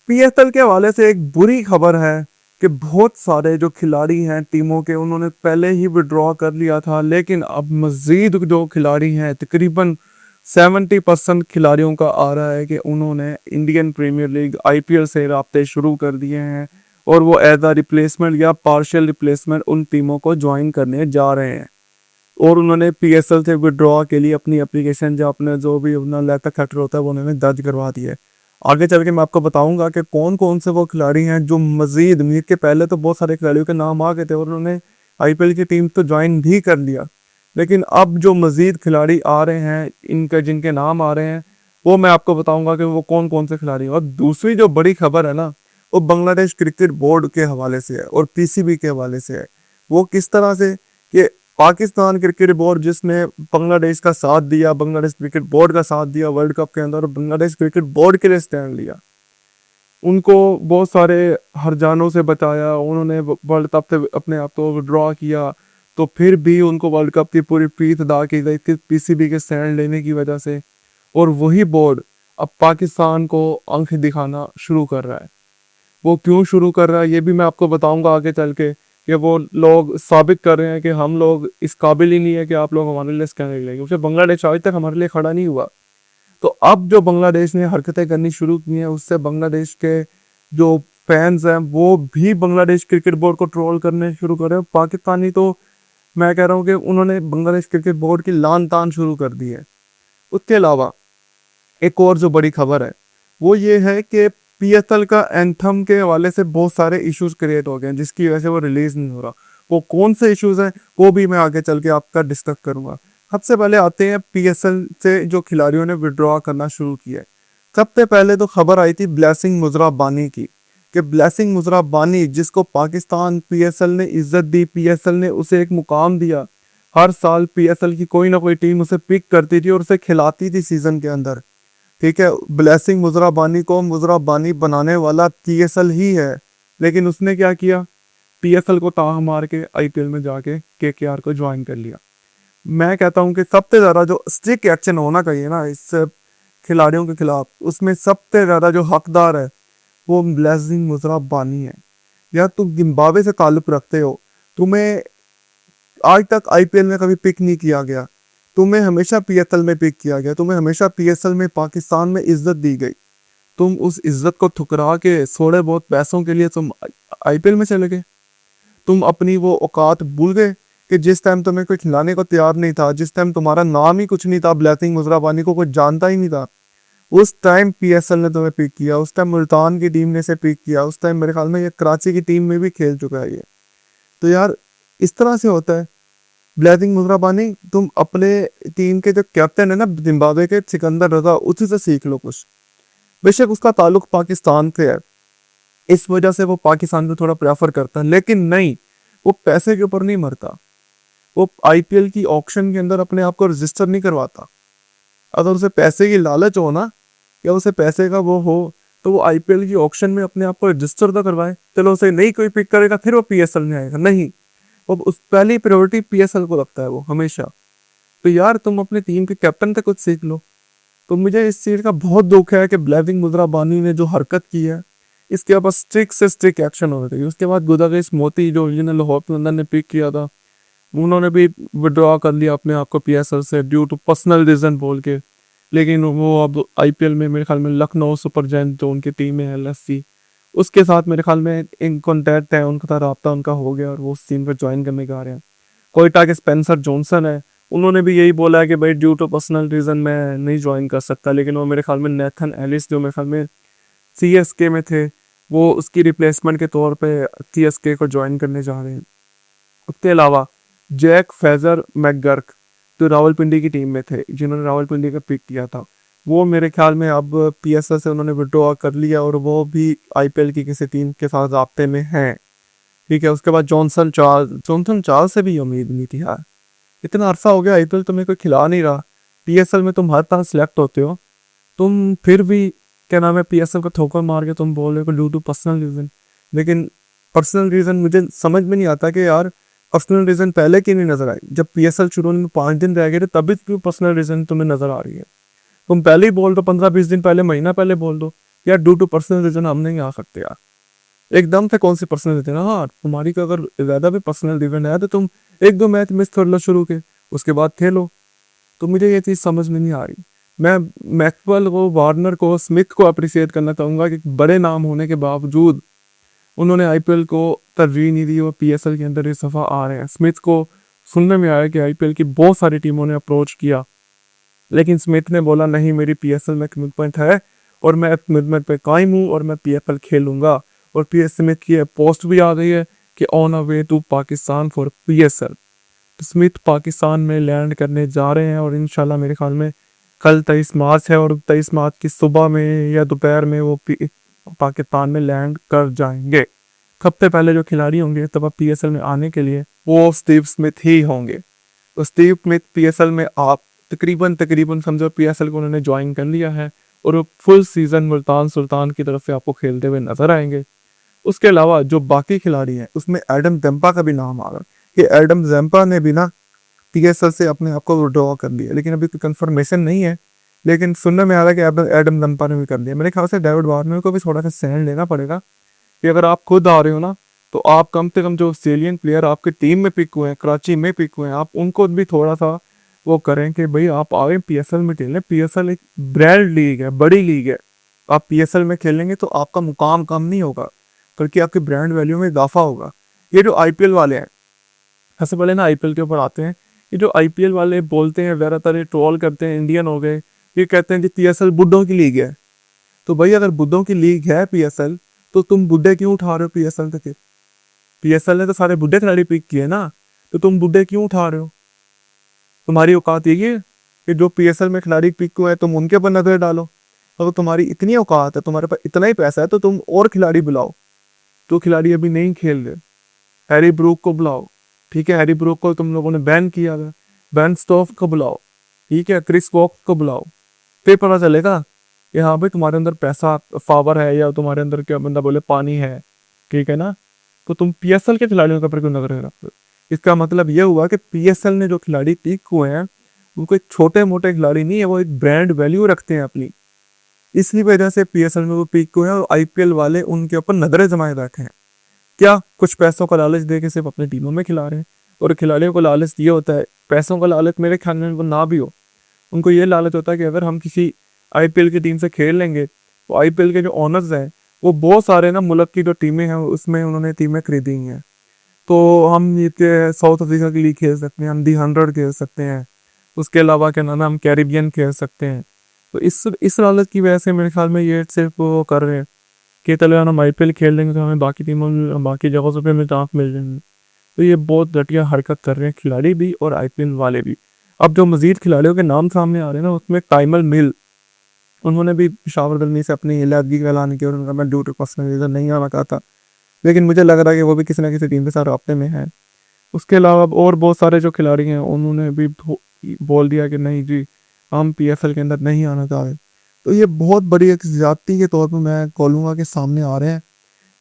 PSL के हवाले से एक बुरी खबर है कि बहुत सारे जो खिलाड़ी हैं टीमों के, उन्होंने पहले ही विड्रॉ कर लिया था, लेकिन अब मजीद जो खिलाड़ी हैं, तकरीबन 70% खिलाड़ियों का आ रहा है कि उन्होंने इंडियन प्रीमियर लीग आईपीएल से राब्ते शुरू कर दिए हैं और वो एज अ रिप्लेसमेंट या पार्शियल रिप्लेसमेंट उन टीमों को ज्वाइन करने जा रहे हैं। और उन्होंने पीएसएल से विड्रॉ के लिए अपनी एप्लीकेशन, जो अपने जो भी अपना लेटर फैक्टर होता है, वो उन्होंने दर्ज करवा दिया है। आगे चल के मैं आपको बताऊंगा कि कौन कौन से वो खिलाड़ी हैं जो मजीद मीर के पहले तो बहुत सारे खिलाड़ियों के नाम आ गए थे और उन्होंने आईपीएल की टीम तो ज्वाइन भी कर लिया, लेकिन अब जो मजीद खिलाड़ी आ रहे हैं, इनके जिनके नाम आ रहे हैं, वो मैं आपको बताऊंगा कि वो कौन कौन से खिलाड़ी हैं। और दूसरी जो बड़ी खबर है ना, वो बांग्लादेश क्रिकेट बोर्ड के हवाले से है और पीसीबी के हवाले से है। वो किस तरह से कि पाकिस्तान क्रिकेट बोर्ड जिसने बांग्लादेश का साथ दिया, बांग्लादेश क्रिकेट बोर्ड का साथ दिया वर्ल्ड कप के अंदर, बांग्लादेश क्रिकेट बोर्ड के लिए स्टैंड लिया, उनको बहुत सारे हरजानों से बचाया, उन्होंने वर्ल्ड कप से अपने आप को विड्रॉ किया, तो फिर भी उनको वर्ल्ड कप की पूरी फीस अदा की गई थी पीसीबी के स्टैंड लेने की वजह से। और वही बोर्ड अब पाकिस्तान को आंखें दिखाना शुरू कर रहा है। वो क्यों शुरू कर रहा है ये भी मैं आपको बताऊंगा आगे चल के, कि वो लोग साबित कर रहे हैं कि हम लोग इस काबिल ही नहीं है कि आप लोग हमारे लिए स्कैनर लेंगे। उसे बांग्लादेश आज तक हमारे लिए खड़ा नहीं हुआ। तो अब जो बांग्लादेश ने हरकतें करनी शुरू की हैं, उससे बांग्लादेश के जो फैंस हैं वो भी बांग्लादेश क्रिकेट बोर्ड को ट्रोल करने शुरू कर रहे हैं। पाकिस्तानी तो मैं कह रहा हूँ कि उन्होंने बांग्लादेश क्रिकेट बोर्ड की लान तान शुरू कर दी है। उसके अलावा एक और जो बड़ी खबर है वो ये है कि पीएसएल का एंथम के हवाले से बहुत सारे इश्यूज क्रिएट हो गए हैं, जिसकी वजह से वो रिलीज नहीं हो रहा। वो कौन से इश्यूज हैं वो भी मैं आगे चल के आपका डिस्कस करूंगा। सबसे पहले आते हैं पीएसएल से जो खिलाड़ियों ने विड्रॉ करना शुरू किया है। सबसे पहले तो खबर आई थी ब्लेसिंग मुजरा बानी की, कि ब्लेसिंग मुजरा बानी जिसको पाकिस्तान पीएसएल ने इज्जत दी, पीएसएल ने उसे एक मुकाम दिया। हर साल पीएसएल की कोई ना कोई टीम उसे पिक करती थी और उसे खिलाती थी सीजन के अंदर। ठीक है, ब्लेसिंग मुजरा बानी को मुजरा बानी बनाने वाला पीएसएल ही है, लेकिन उसने क्या किया, पीएसएल को ताह मार के आईपीएल में जाके केकेआर को ज्वाइन कर लिया। मैं कहता हूं कि सबसे ज्यादा जो स्ट्रिक्ट एक्शन होना चाहिए ना इस खिलाड़ियों के खिलाफ, उसमें सबसे ज्यादा जो हकदार है वो ब्लेसिंग मुजरा बानी है। यार तुम जिम्बाब्वे से ताल्लुक रखते हो, तुम्हें आज तक आईपीएल में कभी पिक नहीं किया गया, तुम्हें हमेशा पीएसएल में पिक किया गया, तुम्हें हमेशा पीएसएल में पाकिस्तान में इज्जत दी गई। तुम उस इज्जत को ठुकरा के थोड़े बहुत पैसों के लिए तुम आईपीएल में चले गए। तुम अपनी वो औकात भूल गए कि जिस टाइम तुम्हें कोई खिलाने को तैयार नहीं था, जिस टाइम तुम्हारा नाम ही कुछ नहीं था, ब्लेसिंग मुजरा बानी को कोई जानता ही नहीं था, उस टाइम पीएसएल ने तुम्हें पिक किया। उस टाइम मुल्तान की टीम ने इसे पिक किया। उस टाइम मेरे ख्याल में ये कराची की टीम में भी खेल चुका है ये। तो यार इस तरह से होता है। ब्लेसिंग मुजरा बानी, तुम अपने टीम के जो कैप्टन है ना जिम्बाब्वे के, सिकंदर रजा, उसी से सीख लो कुछ। बेशक उसका ताल्लुक पाकिस्तान से है, इस वजह से वो पाकिस्तान को थोड़ा प्रेफर करता है, लेकिन नहीं, वो पैसे के ऊपर नहीं मरता। वो आईपीएल की ऑक्शन के अंदर अपने आप को रजिस्टर नहीं करवाता। अगर उसे पैसे की लालच हो ना, या उसे पैसे का वो हो, तो वो आईपीएल की ऑक्शन में अपने आप को रजिस्टर तो करवाए। चलो उसे नहीं कोई पिक करेगा फिर वो पीएसएल में आएगा, नहीं, वो उस पहली प्रायोरिटी पीएसएल को रखता है वो हमेशा। तो यार तुम अपनी टीम के कैप्टन से कुछ सीख लो। तो मुझे इस चीज का बहुत दुख है कि ब्लेसिंग मुजरा बानी ने जो हरकत की है, इसके ऊपर स्ट्रिक्ट से स्ट्रिक्ट एक्शन होना चाहिए। उसके बाद गुदागेश मोती जो जिन्हें लाहौर लंदन ने पिक किया था, उन्होंने भी विड्रॉ कर लिया अपने आप को पीएसएल से ड्यू टू पर्सनल रीजन बोल के। लेकिन वो अब आईपीएल में मेरे ख्याल में लखनऊ सुपर जायंट जो उनकी टीम है एलएससी, उसके साथ मेरे ख्याल में इन कॉन्टैक्ट है, उनका राब्ता उनका हो गया और वो उस टीम पर ज्वाइन करने का आ रहे हैं। कोयटा के स्पेंसर जॉनसन है, उन्होंने भी यही बोला है कि भाई ड्यू टू पर्सनल रीजन मैं नहीं ज्वाइन कर सकता। लेकिन वो मेरे ख्याल में नेथन एलिस जो मेरे ख्याल में सीएसके में थे, वो उसकी रिप्लेसमेंट के तौर पे सीएसके को ज्वाइन करने जा रहे हैं। उसके अलावा जैक फेजर मैकगर्क जो रावलपिंडी की टीम में थे, जिन्होंने रावलपिंडी का पिक किया था, वो मेरे ख्याल में अब पीएसएल से उन्होंने विड्रॉ कर लिया और वो भी आईपीएल की किसी टीम के साथ राब्ते में हैं। ठीक है, उसके बाद जॉनसन चार्ल्स से भी उम्मीद नहीं थी यार। इतना अरसा हो गया आईपीएल तुम्हें कोई खिला नहीं रहा, पीएसएल में तुम हर तरह सिलेक्ट होते हो, तुम फिर भी क्या नाम है पीएसएल को ठोकर मार के तुम बोल रहे हो ड्यू टू पर्सनल रीजन। लेकिन पर्सनल रीजन मुझे समझ में नहीं आता कि यार पर्सनल रीजन पहले क्यों नहीं नजर आई। जब पीएसएल शुरू होने में 5 दिन रह गए थे तभी क्यों पर्सनल रीजन तुम्हें नजर आ रही है। तुम पहले ही बोल दो, 15-20 दिन पहले, महीना पहले बोल दो, यार ड्यू टू पर्सनल रीजन हम नहीं आ सकते यार, एकदम से कौन सी पर्सनल रीजन है। हाँ तुम्हारी का अगर ज्यादा भी पर्सनल रीजन है तो तुम एक दो मैच मिस कर लो शुरू के, उसके बाद खेलो। तो मुझे ये चीज़ समझ में नहीं आ रही। मैं मैक्सवेल को, वार्नर को, स्मिथ को अप्रिशिएट करना चाहूंगा कि बड़े नाम होने के बावजूद उन्होंने आईपीएल को तरजीह नहीं दी और पीएसएल के अंदर इस दफा आ रहे हैं। स्मिथ को सुनने में आया कि आईपीएल की बहुत सारी टीमों ने अप्रोच किया, लेकिन स्मिथ ने बोला नहीं, मेरी पीएसएल में कमिटमेंट है और मैं कमिटमेंट पे कायम हूँ और मैं पीएसएल खेलूंगा। और पीएस स्मिथ की पोस्ट भी आ गई है कि on a way to Pakistan for PSL. तो स्मिथ पाकिस्तान में लैंड करने जा रहे हैं और इंशाल्लाह मेरे ख्याल में कल 23 मार्च है और 23 मार्च की सुबह में या दोपहर में वो पाकिस्तान में लैंड कर जाएंगे। हफ्ते पहले जो खिलाड़ी होंगे तब पीएसएल में आने के लिए वो स्टीव स्मिथ ही होंगे। तो स्टीव स्मिथ पीएसएल में आप तकरीबन समझो पीएसएल को उन्होंने ज्वाइन कर लिया है और वो फुल सीजन मुल्तान सुल्तान की तरफ से आपको खेलते हुए नजर आएंगे। उसके अलावा जो बाकी खिलाड़ी हैं उसमें एडम जम्पा का भी नाम आ रहा है कि एडम जम्पा ने भी ना पीएसएल से अपने आप को विड्रॉ कर लिया, लेकिन अभी कोई कंफर्मेशन नहीं है। लेकिन सुनने में आ रहा है कि एडम जम्पा ने भी कर लिया। मेरे ख्याल से डेविड वार्नर को भी थोड़ा सा स्टैंड लेना पड़ेगा कि अगर आप खुद आ रहे हो ना तो आप कम से कम जो ऑस्ट्रेलियन प्लेयर आपकी टीम में पिक हुए हैं, कराची में पिक हुए हैं, आप उनको भी थोड़ा सा वो करें कि भाई आप आए पीएसएल में खेलें। पीएसएल एक ब्रांड लीग है, बड़ी लीग है। आप पीएसएल में खेलेंगे तो आपका मुकाम कम नहीं होगा बल्कि आपकी ब्रांड वैल्यू में इजाफा होगा। ये जो आईपीएल वाले हैं, सबसे पहले ना आईपीएल के ऊपर आते हैं। ये जो आईपीएल वाले बोलते हैं, ज्यादातर ये ट्रोल करते हैं, इंडियन हो गए, ये कहते हैं कि पीएसएल बुड्ढों की लीग है। तो भाई अगर बुड्ढों की लीग है पीएसएल तो तुम बुड्ढे क्यों उठा रहे हो पीएसएल तक? पीएसएल ने तो सारे बुड्ढे खिलाड़ी पिक किए ना, तो तुम बुड्ढे क्यों उठा रहे हो? तुम्हारी औकात यही है कि जो पीएसएल में खिलाड़ी पिक हुए हैं तुम उनके ऊपर नजर डालो? अगर तुम्हारी इतनी औकात है, तुम्हारे पास इतना ही पैसा है, तो तुम और खिलाड़ी बुलाओ। जो खिलाड़ी अभी नहीं खेल रहे, हैरी ब्रूक को बुलाओ, ठीक है, हैरी ब्रूक को तुम लोगों ने बैन किया था, बैन स्टॉफ को बुलाओ, ठीक है, क्रिस वॉक्स को बुलाओ। फिर पता चलेगा कि हाँ भाई तुम्हारे अंदर पैसा पावर है या तुम्हारे अंदर क्या बंदा बोले पानी है, ठीक है ना। तो तुम पीएसएल के खिलाड़ियों के ऊपर क्यों नजर रखते हो? इसका मतलब यह हुआ कि पीएसएल ने जो खिलाड़ी पिक हुए हैं वो कोई छोटे मोटे खिलाड़ी नहीं है, वो एक ब्रांड वैल्यू रखते हैं अपनी। इसलिए वजह से पीएसएल में वो पिक हुए हैं और आईपीएल वाले उनके ऊपर नजरें जमाए बैठे हैं। क्या कुछ पैसों का लालच दे के सिर्फ अपनी टीमों में खिला रहे हैं? और खिलाड़ियों को लालच ये होता है, पैसों का लालच मेरे ख्याल में वो ना भी हो, उनको ये लालच होता है कि अगर हम किसी आईपीएल की टीम से खेल लेंगे तो आईपीएल के जो ओनर्स हैं वो बहुत सारे ना मुल्क की जो टीमें हैं उसमें उन्होंने टीमें खरीदी हैं। तो हम ये के साउथ अफ्रीका के लिए खेल सकते हैं, हम दी 100 खेल सकते हैं, उसके अलावा क्या नाम है हम कैरिबियन खेल सकते हैं। तो इस लालच की वजह से मेरे ख्याल में ये सिर्फ वो कर रहे हैं कि चलो हम आईपीएल खेल लेंगे तो हमें बाकी टीमों में बाकी जगहों से हमें चांस मिल जाएंगे। तो ये बहुत घटिया हरकत कर रहे हैं खिलाड़ी भी और आईपीएल वाले भी। अब जो मजीद खिलाड़ियों के नाम सामने आ रहे हैं ना उसमें टाइमल मिल, उन्होंने भी पेशावर दलनी से अपनी इलादगी का ऐलान किया और उनका मैं ड्यू टू पर्सनल रीजन नहीं आना चाहता, लेकिन मुझे लग रहा है कि वो भी किसी ना किसी टीम के साथ रब्ते में है। उसके अलावा और बहुत सारे जो खिलाड़ी हैं उन्होंने भी बोल दिया कि नहीं जी हम पीएसएल के अंदर नहीं आना चाह रहे। तो ये बहुत बड़ी एक ज्यादती के तौर पर मैं बोलूँगा कि सामने आ रहे हैं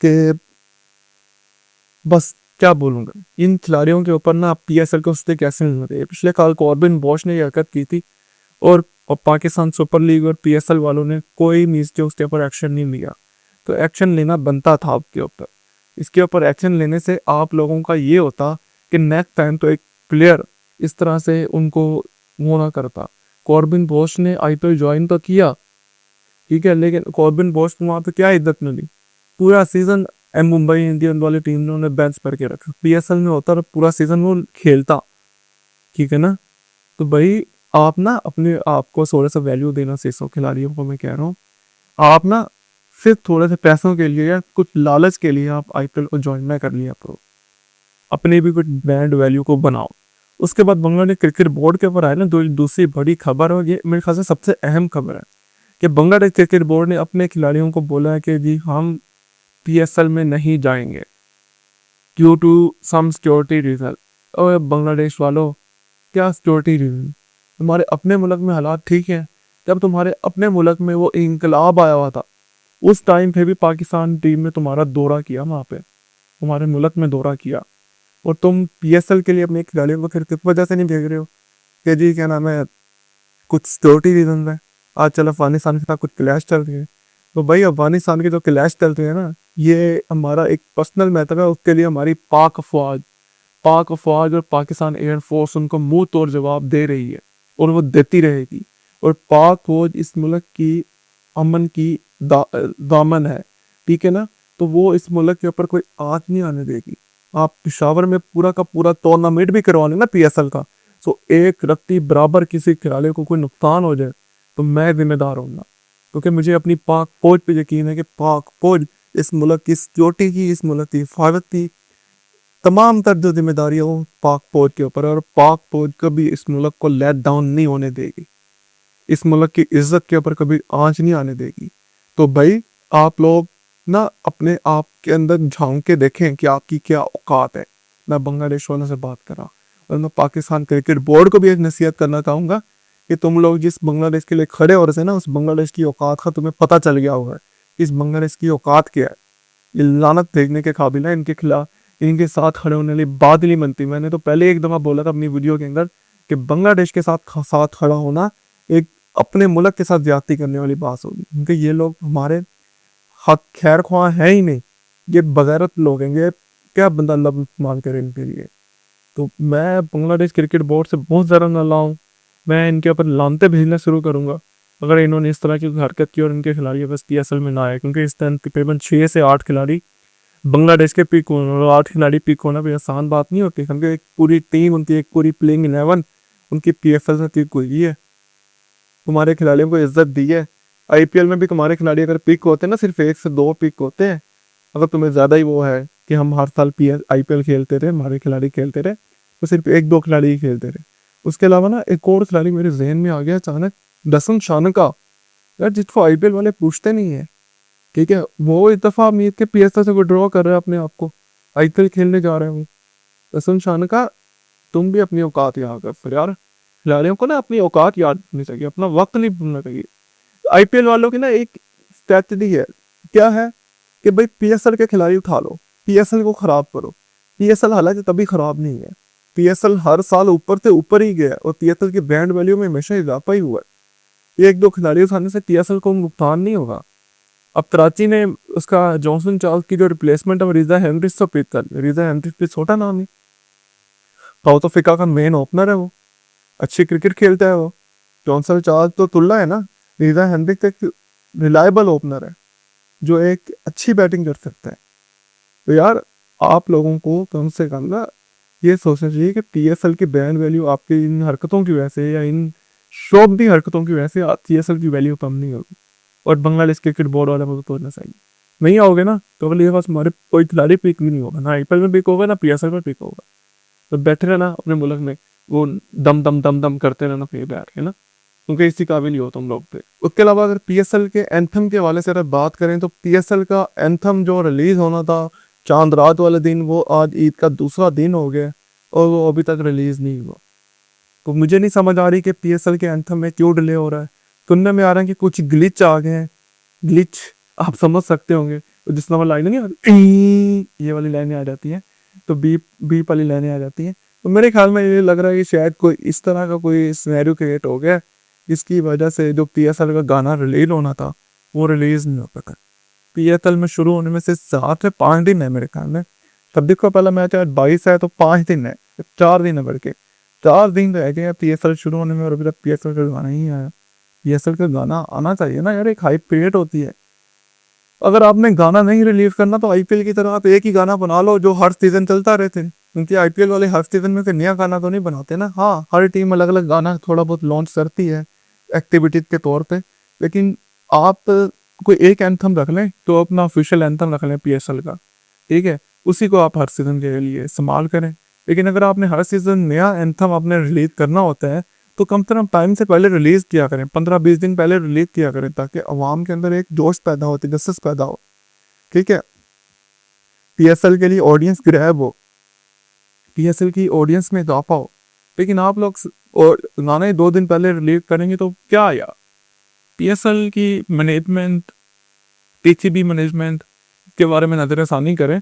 कि बस क्या बोलूँगा, इन खिलाड़ियों के ऊपर ना पीएसएल को उससे कैसे नहीं होते। पिछले साल कॉर्बिन बॉश ने ये हरकत की थी और पाकिस्तान सुपर लीग और पीएसएल वालों ने कोई नीचे उसके ऊपर एक्शन नहीं लिया। तो एक्शन लेना बनता था आपके ऊपर। इसके ऊपर एक्शन लेने से आप लोगों का ये होता कि नेक्स्ट टाइम तो एक प्लेयर इस तरह से उनको वो ना करता। कॉर्बिन बॉश ने आईपीएल ज्वाइन तो किया, ठीक है, लेकिन कॉर्बिन बॉश को वहाँ पे क्या इज्जत मिली? पूरा सीजन मुंबई इंडियंस वाली टीम ने उन्हें बेंच पर के रखा। पीएसएल में होता और पूरा सीजन वो खेलता, ठीक है ना। तो भाई आप ना अपने आप को थोड़ा सा वैल्यू देना सीखो। खिलाड़ियों को मैं कह रहा हूँ आप ना सिर्फ थोड़े से पैसों के लिए या कुछ लालच के लिए आप आईपीएल को ज्वाइन ना कर लिया करो, अपने भी कुछ ब्रांड वैल्यू को बनाओ। उसके बाद बांग्लादेश क्रिकेट बोर्ड के ऊपर आए ना दूसरी बड़ी खबर, और ये मेरे ख्याल से सबसे अहम खबर है कि बांग्लादेश क्रिकेट बोर्ड ने अपने खिलाड़ियों को बोला है कि जी हम पीएसएल में नहीं जाएंगे due to some security reason. और बांग्लादेश वालों, क्या सिक्योरिटी रीजन? तुम्हारे अपने मुल्क में हालात ठीक है? जब तुम्हारे अपने मुल्क में वो इंकलाब आया हुआ था उस टाइम पे भी पाकिस्तान टीम ने तुम्हारा दौरा किया, वहाँ पे तुम्हारे मुल्क में दौरा किया, और तुम पीएसएल के लिए अपने खिलाड़ियों को फिर किस वजह से नहीं भेज रहे हो कि जी क्या नाम है कुछ सिक्योरिटी रीजन है, आज चल अफगानिस्तान के साथ कुछ क्लैश चल रही है। तो भाई अफगानिस्तान के जो क्लैश चलते हैं ना, ये हमारा एक पर्सनल मैटर है, उसके लिए हमारी पाक अफवाज और पाकिस्तान एयरफोर्स उनको मुंह तोड़ जवाब दे रही है और वो देती रहेगी। और पाक फौज इस मुल्क की अमन की दामन है, ठीक है ना। तो वो इस मुल्क के ऊपर कोई आंच नहीं आने देगी। आप पिशावर में पूरा का पूरा टूर्नामेंट भी करवा लेना PSL का, तो एक रत्ती बराबर किसी खिलाड़ी को कोई नुकसान हो जाए तो मैं जिम्मेदार होऊंगा, क्योंकि मुझे अपनी पाक फौज पे यकीन है कि पाक फौज इस मुल्क की सिक्योरिटी की, इस मुल्क की हिफाजत की तमाम तर जो जिम्मेदारी है वो पाक फौज के ऊपर है। और पाक फौज कभी इस मुल्क को लेट डाउन नहीं होने देगी, इस मुल्क की इज्जत के ऊपर कभी आंच नहीं आने देगी। तो भाई आप लोग ना अपने आप के अंदर झांक के देखें कि आपकी क्या औकात है। मैं बांग्लादेश वालों से बात कर रहा, और मैं पाकिस्तान क्रिकेट बोर्ड को भी एक नसीहत करना चाहूंगा कि तुम लोग जिस बांग्लादेश के लिए खड़े हो रहे थे ना, उस बांग्लादेश की औकात का तुम्हें पता चल गया होगा कि इस बांग्लादेश की औकात क्या है। ये लानत देखने के काबिल है, इनके खिलाफ इनके साथ खड़े होने वाली बात नहीं बनती। मैंने तो पहले एक दफा बोला था अपनी वीडियो के अंदर कि बांग्लादेश के साथ खड़ा होना एक अपने मुल्क के साथ ज्यादती करने वाली बात होगी, क्योंकि ये लोग हमारे हक खैर ख्वाह है ही नहीं, ये बगैरत लोग हैं। ये क्या बंदा लब इस्तेमाल करे इनके लिए। तो मैं बांग्लादेश क्रिकेट बोर्ड से बहुत ज़्यादा नाराज़ हूँ। मैं इनके ऊपर लानते भेजना शुरू करूँगा अगर इन्होंने इस तरह की हरकत की और इनके खिलाड़ी बस PSL में ना आए, क्योंकि इस टाइम तकरीबन 6 से 8 खिलाड़ी बांग्लादेश के पिक होना, और 8 खिलाड़ी पिक होना भी आसान बात नहीं होती, क्योंकि एक पूरी टीम उनकी, एक पूरी प्लेइंग 11 उनकी PFL में पिक हुई है। तुम्हारे खिलाड़ियों को इज्जत दी है। IPL में भी तुम्हारे खिलाड़ी अगर पिक होते हैं ना, सिर्फ 1 से 2 पिक होते हैं। अगर तुम्हें ज़्यादा ही वो है कि हम हर साल IPL खेलते थे, हमारे खिलाड़ी खेलते रहे, तो सिर्फ 1-2 खिलाड़ी ही खेलते रहे। उसके अलावा ना एक और खिलाड़ी मेरे जहन में आ गया अचानक, दसन शानका, यार जिसको IPL वाले पूछते नहीं है, ठीक है। वो इस दफा अमीर के PSL से विड्रॉ कर रहे हैं अपने आप को, IPL खेलने जा रहे हैं वो। दसन शानका, तुम भी अपनी औकात याद कर फिर यार। खिलाड़ियों को ना अपनी औकात याद रखनी चाहिए, अपना वक्त नहीं भूलना चाहिए। IPL वालों की ना एक स्ट्रैटेजी है, क्या है कि भाई PSL के खिलाड़ी उठा लो, PSL को खराब करो। PSL हालांकि तभी खराब नहीं है, PSL हर साल ऊपर से ऊपर ही गया, और PSL की ब्रांड वैल्यू में हमेशा इजाफा ही हुआ है। 1-2 खिलाड़ी उठाने से PSL को नुकसान नहीं होगा। अब कराची ने उसका जॉनसन चार्ल्स की जो रिप्लेसमेंट है रिजा हेनरिच से पिक कर लिया। रिजा हेनरिच भी छोटा नाम है, साउथ अफ्रीका का मेन ओपनर है, वो अच्छी क्रिकेट खेलता है। वो जॉनसन चार्ल्स तो तुल्ला है ना, रिजा हेनरिच एक रिलायबल ओपनर है जो एक अच्छी बैटिंग कर सकता है। तो यार आप लोगों को कम से कम ना ये सोचना चाहिए कि PSL की ब्रांड वैल्यू आपकी इन हरकतों की वजह से या इन शोबदी हरकतों की वजह से PSL की वैल्यू कम नहीं होगी। और बांग्लादेश क्रिकेट बोर्ड वाले को तोड़ना चाहिए। नहीं आओगे ना तो अगले पास हमारे कोई खिलाड़ी पिक भी नहीं होगा, ना IPL में पिक होगा, ना PSL में पिक होगा। तो बैठे रहना अपने मुल्क में, वो दम दम दम दम करते रहना फिर बैठ है ना, क्योंकि इसी काबिल ही हो तुम लोग थे। उसके अलावा अगर PSL के एंथम के हवाले से अगर बात करें तो PSL का एंथम जो रिलीज होना था चांद रात वाले दिन, वो आज ईद का दूसरा दिन हो गया और वो अभी तक रिलीज नहीं हुआ। तो मुझे नहीं समझ आ रही कि PSL के एंथम में क्यों डिले हो रहा है। सुनने में आ रहा है कि कुछ ग्लिच आ गए हैं। ग्लिच आप समझ सकते होंगे, तो जिस नंबर लाइन नहीं आती, ये वाली लाइनें आ जाती हैं, तो बीप बीप वाली लाइनें आ जाती हैं। तो मेरे ख्याल में ये लग रहा है कि शायद कोई इस तरह का कोई सिनेरियो क्रिएट हो गया, जिसकी वजह से जो PSL का गाना रिलीज होना था वो रिलीज नहीं हो पाता। PSL में शुरू होने में से 7 से 5 दिन है मेरे ख्याल में। तब देखो पहला मैच है 22 है, तो 5 दिन है, 4 दिन है, बढ़ के 4 दिन रह गए PSL शुरू होने में, और अभी तक PSL का गाना ही आया। PSL का गाना आना चाहिए ना यार, एक हाइप क्रिएट होती है। अगर आपने गाना नहीं रिलीज करना तो IPL की तरह आप एक ही गाना बना लो जो हर सीजन चलता रहते हैं, क्योंकि IPL वाले हर सीजन में कोई नया गाना तो नहीं बनाते ना। हाँ, हर टीम अलग अलग गाना थोड़ा बहुत लॉन्च करती है एक्टिविटीज के तौर पे, लेकिन आप कोई एक एंथम रख लें, तो अपना ऑफिशियल एंथम रख लें PSL का, ठीक है, उसी को आप हर सीजन के लिए इस्तेमाल करें। लेकिन अगर आपने हर सीजन नया एंथम आपने रिलीज करना होता है तो कम से कम टाइम से पहले रिलीज किया करें, 15-20 दिन पहले रिलीज किया करें, ताकि अवाम के अंदर एक जोश पैदा हो, तजस्सुस पैदा हो, ठीक है। PSL के लिए ऑडियंस ग्रैब हो, PSL की ऑडियंस में इजाफा हो। लेकिन आप लोग और गाने 2 दिन पहले रिलीज करेंगे तो क्या यार। PSL की मैनेजमेंट, TCB मैनेजमेंट के बारे में नजरसानी करें,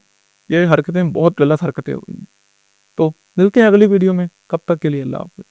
ये हरकतें बहुत गलत हरकतें हुई हैं। तो मिलते हैं अगली वीडियो में, कब तक के लिए अल्लाह हाफ़िज़।